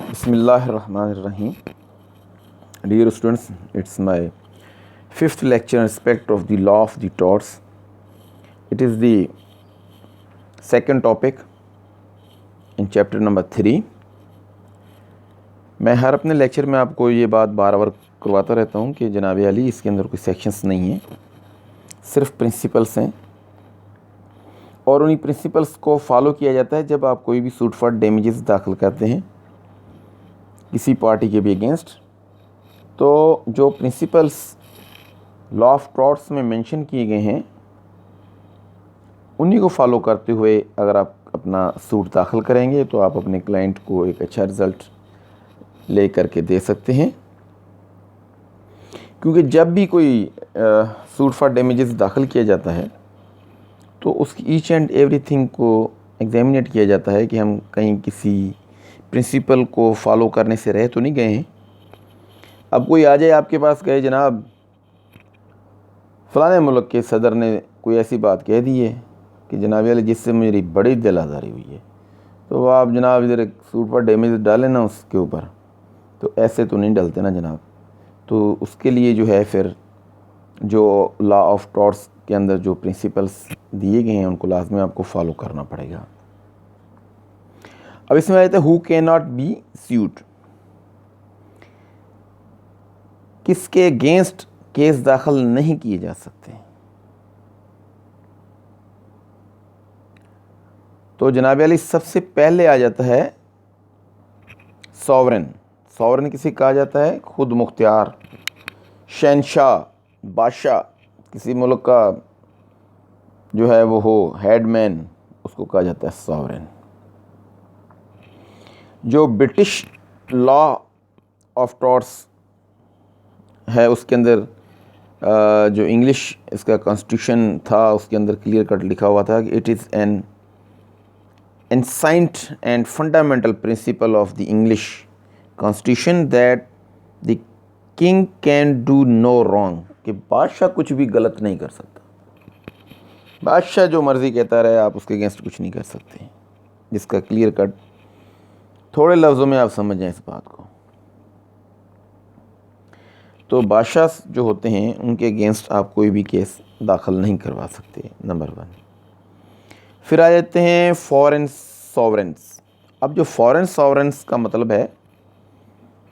Bismillahirrahmanirrahim. Dear students, it's my fifth lecture in respect of the law of the torts. It is the second topic in chapter number 3. मैं हर अपने lecture में आपको ये बात बार-बार करवाता रहता हूँ कि जनाब अली इसके अंदर कोई सेक्शंस नहीं हैं, सिर्फ प्रिंसिपल्स हैं और उन्हीं प्रिंसिपल्स को फॉलो किया जाता है जब आप कोई भी सूट फॉर डैमेजेस दाखिल करते हैं किसी पार्टी के भी अगेंस्ट। तो जो प्रिंसिपल्स लॉ ऑफ टॉर्ट्स में मेंशन किए गए हैं उन्हीं को फॉलो करते हुए अगर आप अपना सूट दाखिल करेंगे तो आप अपने क्लाइंट को एक अच्छा रिज़ल्ट ले करके दे सकते हैं। क्योंकि जब भी कोई सूट फॉर डैमेजेस दाखिल किया जाता है तो उसकी ईच एंड एवरीथिंग को एग्जामिनेट किया जाता है कि हम कहीं किसी प्रिंसिपल को फॉलो करने से रह तो नहीं गए हैं। अब कोई आ जाए आपके पास, कहे जनाब फ़लाने मुल्क के सदर ने कोई ऐसी बात कह दी है कि जनाब वाले जिससे मेरी बड़ी दिल आज़ारी हुई है, तो आप जनाब इधर एक सूट पर डैमेज डालें ना उसके ऊपर, तो ऐसे तो नहीं डलते ना जनाब। तो उसके लिए जो है फिर जो लॉ ऑफ टॉर्ट्स के अंदर जो प्रिंसिपल्स दिए गए हैं उनको लाजमी आपको फॉलो करना पड़ेगा। अब इसमें आ जाता है who can not be sued, किसके अगेंस्ट केस दाखिल नहीं किए जा सकते। तो जनाब अली सबसे पहले आ जाता है सॉवरेन। सॉवरेन किसे कहा जाता है? खुद मुख्तियार, शहनशाह, बादशाह, किसी मुल्क का जो है वो हो हेडमैन, उसको कहा जाता है सॉवरेन। जो ब्रिटिश लॉ ऑफ टॉर्ट्स है उसके अंदर जो इंग्लिश इसका कॉन्स्टिट्यूशन था उसके अंदर क्लियर कट लिखा हुआ था कि it is an ancient and fundamental principle of the English constitution that the king can do no wrong, कि बादशाह कुछ भी गलत नहीं कर सकता। बादशाह जो मर्ज़ी कहता रहे, आप उसके अगेंस्ट कुछ नहीं कर सकते। जिसका क्लियर कट थोड़े लफ्ज़ों में आप समझ जाएं इस बात को। तो बादशाह जो होते हैं उनके अगेंस्ट आप कोई भी केस दाखिल नहीं करवा सकते, नंबर 1। फिर आ जाते हैं फॉरेन सॉवरेंस। अब जो फॉरेन सॉवरेंस का मतलब है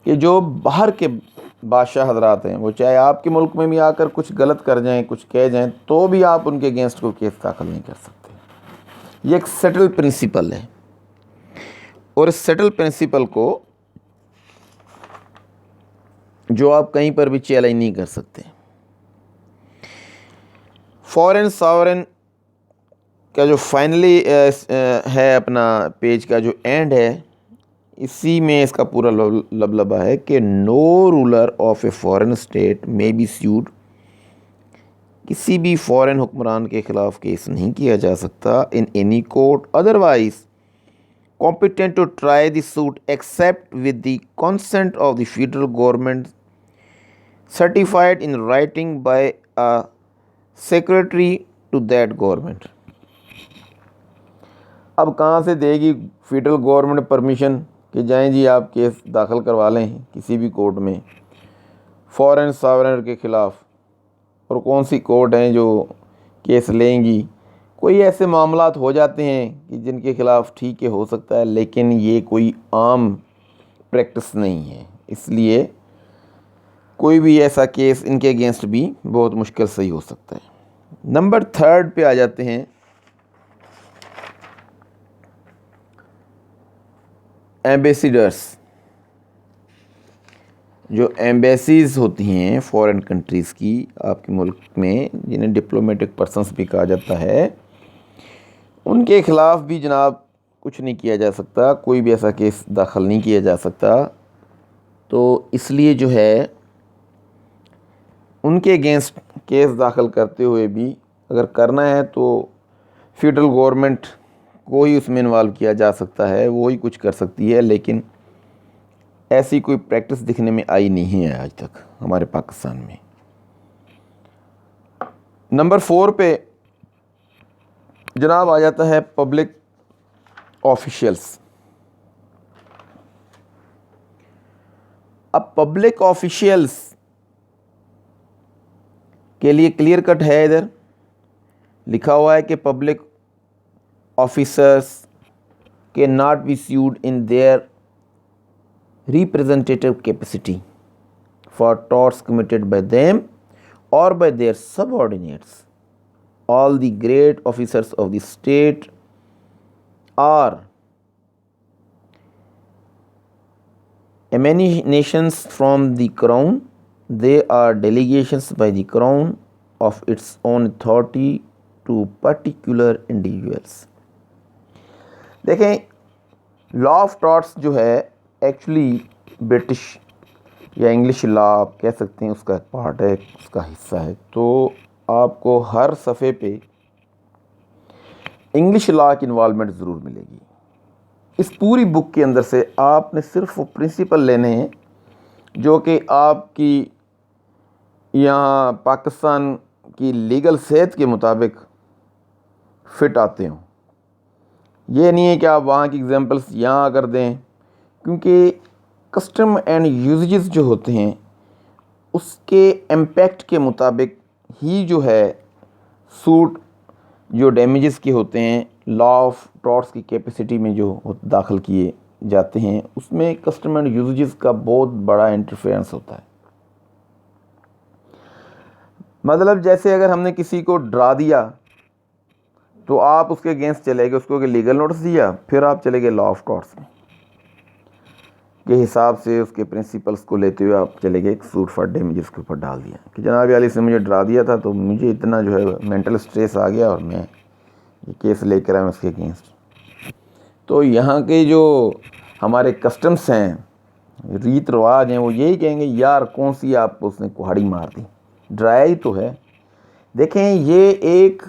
कि जो बाहर के बादशाह हजरात हैं, वो चाहे आपके मुल्क में भी आकर कुछ गलत कर जाएं, कुछ कह जाएं, तो भी आप उनके अगेंस्ट कोई केस दाखिल नहीं कर सकते। ये एक सेटल प्रिंसिपल है और इस सेटल प्रिंसिपल को जो आप कहीं पर भी चैलेंज नहीं कर सकते। फॉरेन सॉवरेन का जो फाइनली है अपना पेज का जो एंड है, इसी में इसका पूरा लबलबा है कि no ruler of a foreign state may be sued, किसी भी फॉरेन हुक्मरान के ख़िलाफ़ केस नहीं किया जा सकता in any court otherwise competent to try the suit except with the consent of the federal government certified in writing by a secretary to that government। अब कहाँ से देगी फेडरल गवर्नमेंट परमिशन कि जाएं जी आप केस दाखिल करवा लें किसी भी कोर्ट में फॉरेन सॉवरेन के ख़िलाफ़, और कौन सी कोर्ट हैं जो केस लेंगी? कोई ऐसे मामलात हो जाते हैं कि जिनके ख़िलाफ़ ठीक है हो सकता है, लेकिन ये कोई आम प्रैक्टिस नहीं है, इसलिए कोई भी ऐसा केस इनके अगेंस्ट भी बहुत मुश्किल से ही हो सकता है। नंबर 3 पे आ जाते हैं एम्बेसडर्स। जो एम्बेसीज़ होती हैं फॉरेन कंट्रीज़ की आपके मुल्क में, जिन्हें डिप्लोमेटिक पर्सन्स भी कहा जाता है, उनके ख़िलाफ़ भी जनाब कुछ नहीं किया जा सकता, कोई भी ऐसा केस दाखिल नहीं किया जा सकता। तो इसलिए जो है उनके अगेंस्ट केस दाखिल करते हुए भी अगर करना है तो फेडरल गवर्नमेंट को ही उसमें इन्वॉल्व किया जा सकता है, वो ही कुछ कर सकती है, लेकिन ऐसी कोई प्रैक्टिस दिखने में आई नहीं है आज तक हमारे पाकिस्तान में। नंबर 4 पे जनाब आ जाता है पब्लिक ऑफिशियल्स। अब पब्लिक ऑफिशियल्स के लिए क्लियर कट है, इधर लिखा हुआ है कि पब्लिक ऑफिसर्स के not be sued in their representative capacity for torts committed by them or by their subordinates. All the great officers of the state are emanations from the crown. They are delegations by the crown of its own authority to particular individuals. देखें, law of torts जो है actually British या English law आप कह सकते हैं, उसका part है, उसका हिस्सा है। तो आपको हर सफ़े पे इंग्लिश लॉ की इन्वॉल्वमेंट ज़रूर मिलेगी। इस पूरी बुक के अंदर से आपने सिर्फ वो प्रिंसिपल लेने हैं जो कि आपकी यहाँ पाकिस्तान की लीगल सेहत के मुताबिक फ़िट आते हों। ये नहीं है कि आप वहाँ की एग्जांपल्स यहाँ कर दें, क्योंकि कस्टम एंड यूजेस जो होते हैं उसके इम्पैक्ट के मुताबिक ही जो है सूट जो डैमेजेस के होते हैं लॉ ऑफ टॉर्ट्स की कैपेसिटी में जो दाखिल किए जाते हैं, उसमें कस्टम एंड यूजेस का बहुत बड़ा इंटरफेरेंस होता है। मतलब जैसे अगर हमने किसी को डरा दिया तो आप उसके अगेंस्ट चले गए, उसको लीगल नोटिस दिया, फिर आप चले गए लॉ ऑफ टॉर्ट्स में के हिसाब से उसके प्रिंसिपल्स को लेते हुए आप चले गए सूट फॉर डैमेजेस के ऊपर डाल दिया कि जनाब वाली से मुझे डरा दिया था तो मुझे इतना जो है मेंटल स्ट्रेस आ गया और मैं ये केस लेकर आया उसके अगेंस्ट। तो यहाँ के जो हमारे कस्टम्स हैं, रीत रिवाज हैं, वो यही कहेंगे यार कौन सी आपको उसने कुहाड़ी मार दी, डराया ही तो है। देखें, ये एक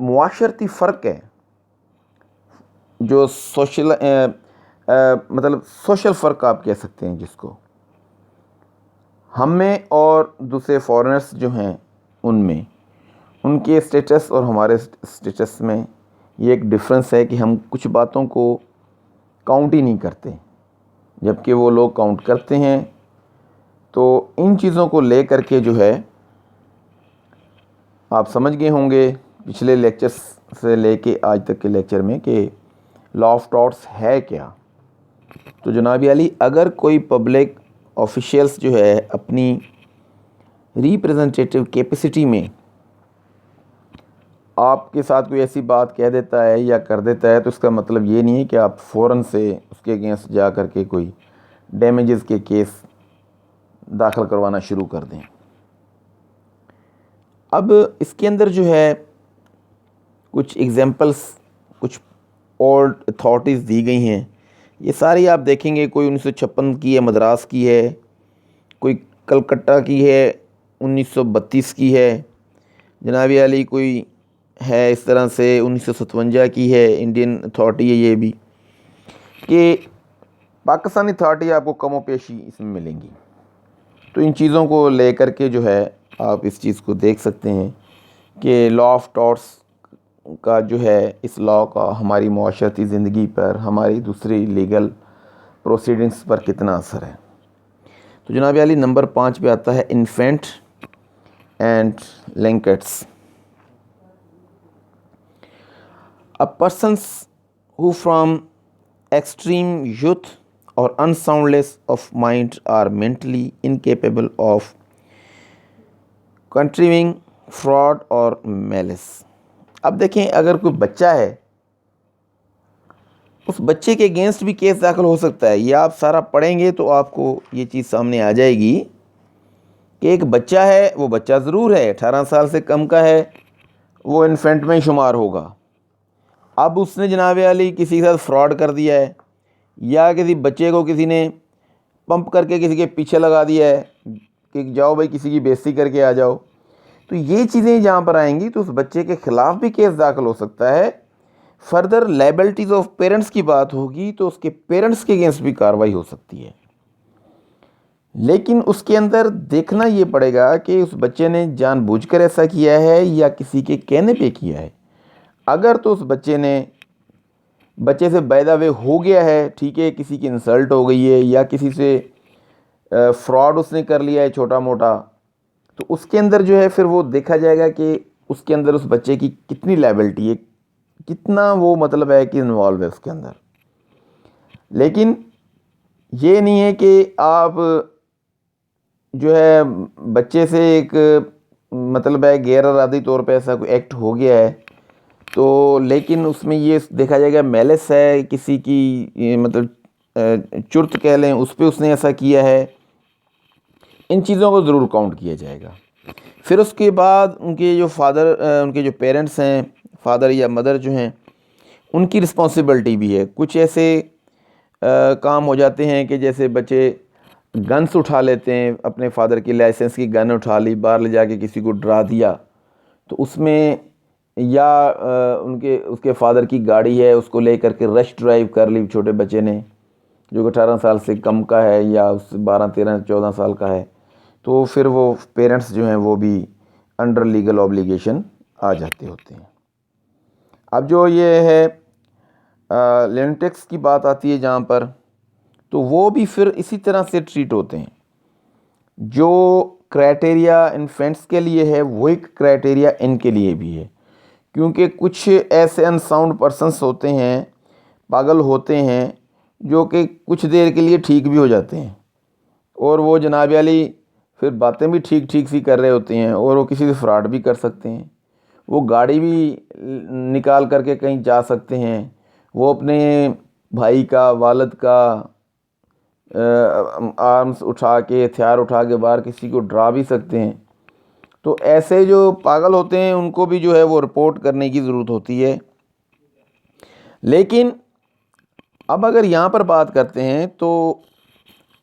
मुआशरती फ़र्क है जो सोशल मतलब सोशल फ़र्क आप कह सकते हैं, जिसको हम में और दूसरे फॉरेनर्स जो हैं उनमें, उनके स्टेटस और हमारे स्टेटस में ये एक डिफरेंस है कि हम कुछ बातों को काउंट ही नहीं करते, जबकि वो लोग काउंट करते हैं। तो इन चीज़ों को ले करके जो है आप समझ गए होंगे पिछले लेक्चर्स से लेके आज तक के लेक्चर में कि लॉ ऑफ टॉर्ट्स है क्या। तो जनाब अली, अगर कोई पब्लिक ऑफिशियल्स जो है अपनी रिप्रेजेंटेटिव कैपेसिटी में आपके साथ कोई ऐसी बात कह देता है या कर देता है, तो इसका मतलब ये नहीं है कि आप फ़ौरन से उसके अगेंस्ट जा कर के कोई डैमेजेस के केस दाखिल करवाना शुरू कर दें। अब इसके अंदर जो है कुछ एग्जांपल्स, कुछ ओल्ड अथॉरिटीज़ दी गई हैं। ये सारी आप देखेंगे कोई 1956 की है, मद्रास की है, कोई कलकत्ता की है, 1932 की है, जनाब अली कोई है इस तरह से 1957 की है, इंडियन अथॉरिटी है ये भी, कि पाकिस्तानी अथॉरिटी आपको कमो पेशी इसमें मिलेंगी। तो इन चीज़ों को ले कर के जो है आप इस चीज़ को देख सकते हैं कि लॉ ऑफ टॉर्ट्स का जो है, इस लॉ का हमारी मुआशरती ज़िंदगी पर, हमारी दूसरी लीगल प्रोसीडिंग्स पर कितना असर है। तो जनाब अली नंबर 5 पे आता है infant and lancets. A persons who from extreme youth or unsoundness of mind are mentally incapable of contriving fraud or malice। अब देखें, अगर कोई बच्चा है, उस बच्चे के अगेंस्ट भी केस दाखिल हो सकता है। ये आप सारा पढ़ेंगे तो आपको ये चीज़ सामने आ जाएगी कि एक बच्चा है, वो बच्चा ज़रूर है, 18 साल से कम का है, वो इन्फेंट में शुमार होगा। अब उसने जनाब अली किसी के साथ फ्रॉड कर दिया है, या किसी बच्चे को किसी ने पंप करके किसी के पीछे लगा दिया है कि जाओ भाई किसी की बेइज्जती करके आ जाओ, तो ये चीज़ें जहाँ पर आएंगी तो उस बच्चे के ख़िलाफ़ भी केस दाखिल हो सकता है। फर्दर लायबिलिटीज़ ऑफ पेरेंट्स की बात होगी तो उसके पेरेंट्स के अगेंस्ट भी कार्रवाई हो सकती है। लेकिन उसके अंदर देखना ये पड़ेगा कि उस बच्चे ने जानबूझकर ऐसा किया है या किसी के कहने पे किया है। अगर तो उस बच्चे ने बच्चे से बाय द वे हो गया है, ठीक है, किसी की इंसल्ट हो गई है या किसी से फ्रॉड उसने कर लिया है छोटा मोटा, तो उसके अंदर जो है फिर वो देखा जाएगा कि उसके अंदर उस बच्चे की कितनी लायबिलिटी है, कितना वो मतलब है कि इन्वॉल्व है उसके अंदर। लेकिन ये नहीं है कि आप जो है बच्चे से एक मतलब है गैर इरादी तौर पे ऐसा कोई एक्ट हो गया है तो, लेकिन उसमें ये देखा जाएगा मैलिस है किसी की, ये मतलब चुर्त कह लें, उस पर उसने ऐसा किया है, इन चीज़ों को ज़रूर काउंट किया जाएगा। फिर उसके बाद उनके जो उनके जो पेरेंट्स हैं, फादर या मदर जो हैं, उनकी रिस्पॉन्सिबिलिटी भी है। कुछ ऐसे काम हो जाते हैं कि जैसे बच्चे गन्स उठा लेते हैं, अपने फादर की लाइसेंस की गन उठा ली, बाहर ले जाके किसी को डरा दिया, तो उसमें या उनके उसके फादर की गाड़ी है उसको ले करके रश ड्राइव कर ली छोटे बच्चे ने, जो 18 साल से कम का है या उस 12 13 14 साल का है, तो फिर वो पेरेंट्स जो हैं वो भी अंडर लीगल ऑब्लिगेशन आ जाते होते हैं। अब जो ये है लैंड की बात आती है जहाँ पर, तो वो भी फिर इसी तरह से ट्रीट होते हैं। जो क्राइटेरिया इन्फेंट्स के लिए है वही क्राइटेरिया इनके लिए भी है, क्योंकि कुछ ऐसे अनसाउंड पर्सन्स होते हैं, पागल होते हैं, जो कि कुछ देर के लिए ठीक भी हो जाते हैं और वो जनाब वाली फिर बातें भी ठीक ठीक सी कर रहे होते हैं और वो किसी से फ्रॉड भी कर सकते हैं, वो गाड़ी भी निकाल करके कहीं जा सकते हैं, वो अपने भाई का, वालिद का आर्म्स उठा के, हथियार उठा के बाहर किसी को डरा भी सकते हैं। तो ऐसे जो पागल होते हैं उनको भी जो है वो रिपोर्ट करने की ज़रूरत होती है। लेकिन अब अगर यहाँ पर बात करते हैं तो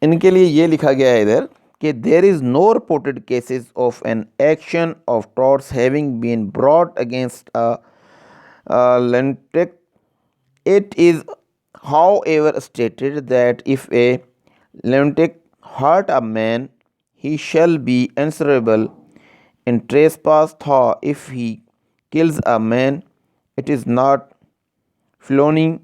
इनके लिए ये लिखा गया है इधर कि there is no reported cases of an action of torts having been brought against a lunatic. It is however stated that if a lunatic hurt a man, he shall be answerable in trespass, though if he kills a man, it is not felony,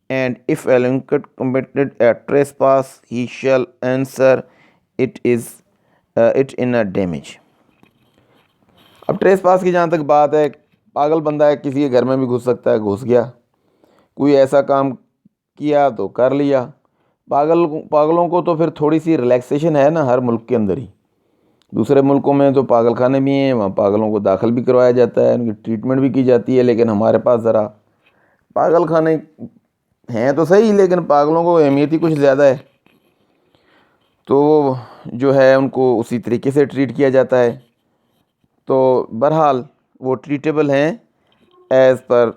and if a lunatic committed a trespass, he shall answer it in a damage. अब trespass की जहाँ तक बात है, पागल बंदा है, किसी के घर में भी घुस सकता है, घुस गया, कोई ऐसा काम किया तो कर लिया। पागलों को तो फिर थोड़ी सी रिलैक्सेशन है ना हर मुल्क के अंदर ही, दूसरे मुल्कों में तो पागल खाने भी हैं, वहाँ पागलों को दाखिल भी करवाया जाता है, उनकी ट्रीटमेंट भी की जाती है। लेकिन हमारे पास ज़रा पागल खाने हैं तो सही, लेकिन पागलों को अहमियत ही कुछ ज़्यादा है, तो जो है उनको उसी तरीके से ट्रीट किया जाता है। तो बहरहाल वो ट्रीटेबल हैं as per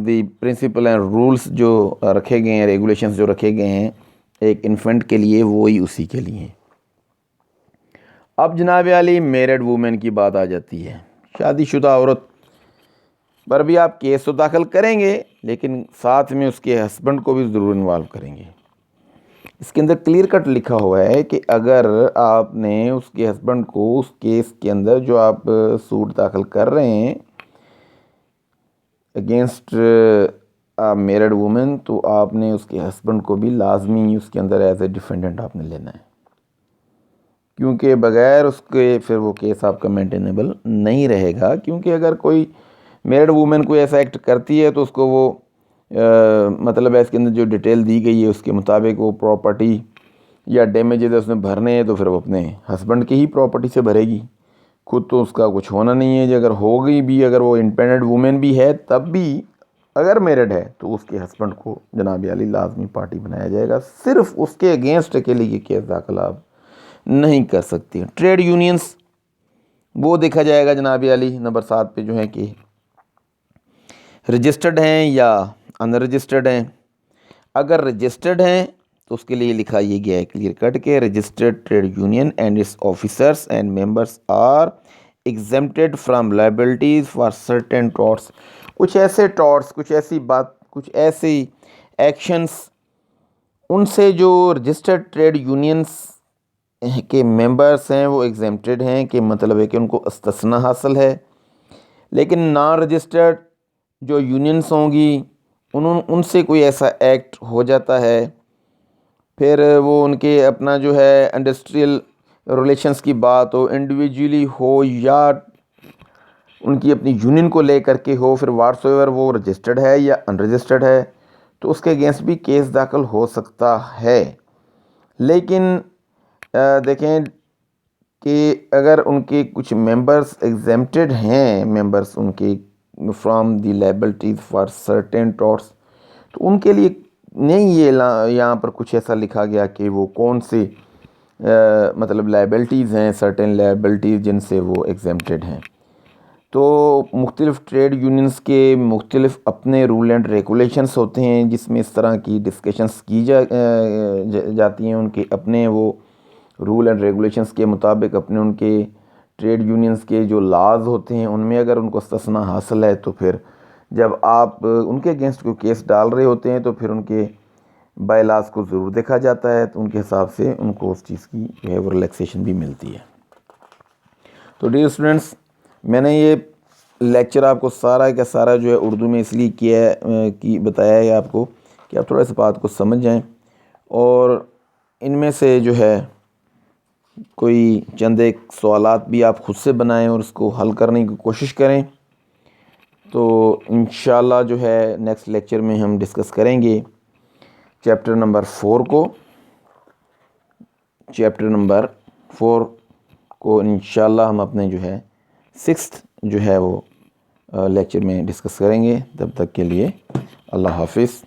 the principal and rules जो रखे गए हैं, रेगुलेशंस जो रखे गए हैं एक इन्फेंट के लिए, वो ही उसी के लिए हैं। अब जनाब वाली मैरिड वूमेन की बात आ जाती है। शादीशुदा औरत पर भी आप केस तो दाखिल करेंगे, लेकिन साथ में उसके हस्बैंड को भी ज़रूर इन्वॉल्व करेंगे। इसके अंदर क्लियर कट लिखा हुआ है कि अगर आपने उसके हस्बैंड को उस केस के अंदर जो आप सूट दाखिल कर रहे हैं अगेंस्ट मैरिड वुमेन, तो आपने उसके हस्बैंड को भी लाजमी उसके अंदर एज ए डिफेंडेंट आपने लेना है, क्योंकि बग़ैर उसके फिर वो केस आपका मेंटेनेबल नहीं रहेगा। क्योंकि अगर कोई मैरिड वुमेन कोई ऐसा एक्ट करती है तो उसको वो मतलब है इसके अंदर जो डिटेल दी गई है उसके मुताबिक वो प्रॉपर्टी या डैमेजेस उसने भरने हैं तो फिर वो अपने हस्बैंड की ही प्रॉपर्टी से भरेगी, खुद तो उसका कुछ होना नहीं है। जो अगर हो गई भी, अगर वो इंडिपेंडेंट वुमेन भी है तब भी अगर मैरिड है तो उसके हस्बैंड को जनाब अली लाजमी पार्टी बनाया जाएगा। सिर्फ उसके अगेंस्ट के लिए केस दाखिल आप नहीं कर सकती। ट्रेड यूनियंस वो देखा जाएगा जनाब अली नंबर 7 पे जो है कि रजिस्टर्ड हैं या अनरजिस्टर्ड हैं। अगर रजिस्टर्ड हैं तो उसके लिए लिखा ये गया है क्लियर कट के registered trade union and its officers and members are exempted from liabilities for certain torts. कुछ ऐसे टॉर्ट्स, कुछ ऐसी बात, कुछ ऐसी एक्शंस, उनसे जो रजिस्टर्ड ट्रेड यूनियंस के मेंबर्स हैं वो एग्जेम्प्टेड हैं, कि मतलब है कि उनको इस्तिस्ना हासिल है। लेकिन नॉन रजिस्टर्ड जो यूनियंस होंगी उनसे कोई ऐसा एक्ट हो जाता है, फिर वो उनके अपना जो है इंडस्ट्रियल रिलेशंस की बात हो, इंडिविजुअली हो या उनकी अपनी यूनियन को लेकर के हो, फिर वाट्सएवर वो रजिस्टर्ड है या अनरजिस्टर्ड है, तो उसके अगेंस्ट भी केस दाखिल हो सकता है। लेकिन देखें कि अगर उनके कुछ मेंबर्स एग्जेम्प्टेड हैं, मेंबर्स उनके from the liabilities for certain torts, तो उनके लिए नहीं ये यहाँ पर कुछ ऐसा लिखा गया कि वो कौन से मतलब लायबिलिटीज़ हैं, सर्टेन लायबिलिटीज़ जिनसे वो एग्जेम्प्टेड हैं। तो मुख्तलिफ़ ट्रेड यूनियंस के मुख्तलिफ़ अपने रूल एंड रेगुलेशंस होते हैं जिसमें इस तरह की डिस्कशंस की जाती हैं। उनके अपने वो रूल एंड रेगुलेशंस के मुताबिक अपने उनके ट्रेड यूनियंस के जो लाज होते हैं उनमें अगर उनको इस्तिस्ना हासिल है, तो फिर जब आप उनके अगेंस्ट कोई केस डाल रहे होते हैं तो फिर उनके बाय लॉज को ज़रूर देखा जाता है, तो उनके हिसाब से उनको उस चीज़ की जो है वो रिलैक्सेशन भी मिलती है। तो डियर स्टूडेंट्स, मैंने ये लेक्चर आपको सारा का सारा जो है उर्दू में इसलिए किया है कि बताया है आपको कि आप थोड़ा सा बात को समझ जाएं और इनमें से जो है कोई चंद एक सवालात भी आप ख़ुद से बनाएं और उसको हल करने की कोशिश करें। तो इंशाल्लाह जो है नेक्स्ट लेक्चर में हम डिस्कस करेंगे चैप्टर नंबर 4 को। चैप्टर नंबर 4 को इंशाल्लाह हम अपने जो है 6th जो है वो लेक्चर में डिस्कस करेंगे। तब तक के लिए अल्लाह हाफिज़।